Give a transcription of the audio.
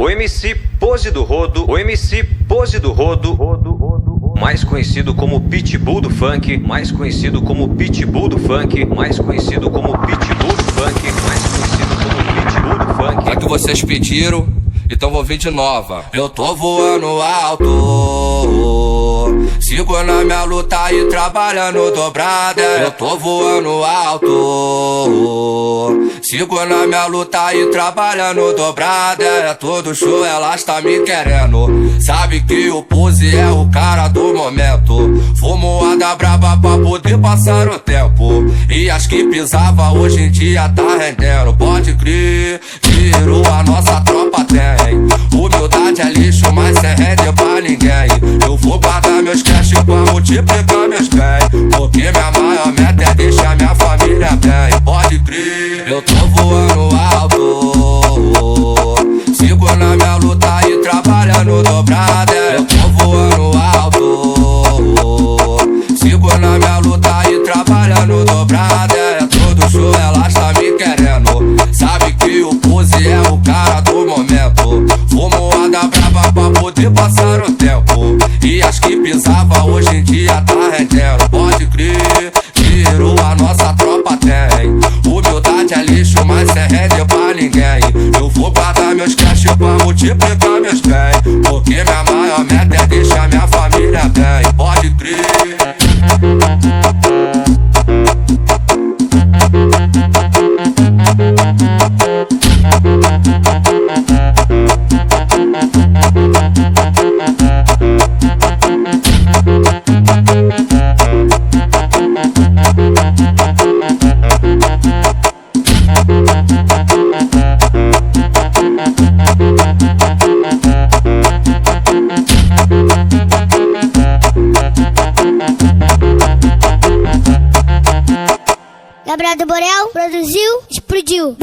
O MC Pose do Rodo, o MC Pose do Rodo, mais conhecido como Pitbull do Funk, mais conhecido como Pitbull do Funk, mais conhecido como Pitbull do Funk, mais conhecido como Pitbull do Funk. É que vocês pediram, então vou vir de nova. Eu tô voando alto, sigo na minha luta e trabalhando dobrada. Eu tô voando alto, sigo na minha luta e trabalhando dobrada. É todo show, elas tá me querendo. Sabe que o Pose é o cara do momento. Fumoada braba pra poder passar o tempo. E as que pisava hoje em dia tá rendendo. Pode crer, tiro a nossa tropa tem. Humildade é lixo, mas cê rende pra ninguém. Eu vou guardar meus cash pra multiplicar meus bens. Porque minha maior meta é deixar minha família bem. Pode crer, eu tô voando alto, sigo na minha luta e trabalhando dobrada. Eu tô voando alto, sigo na minha luta e trabalhando dobrada. É todo show, elas tá me querendo. Sabe que o Pose é o cara do momento. Fumoada brava pra poder passar o tempo. E as que pisava hoje em dia tá rendendo. Pode crer, tiro a nossa tropa tem. Humildade é lixo, mas cê rende pra ninguém. Eu vou guardar meus cash pra multiplicar meus bens. Porque minha maior meta é deixar minha família bem. Pode crer. Gabriel do Borel produziu, explodiu.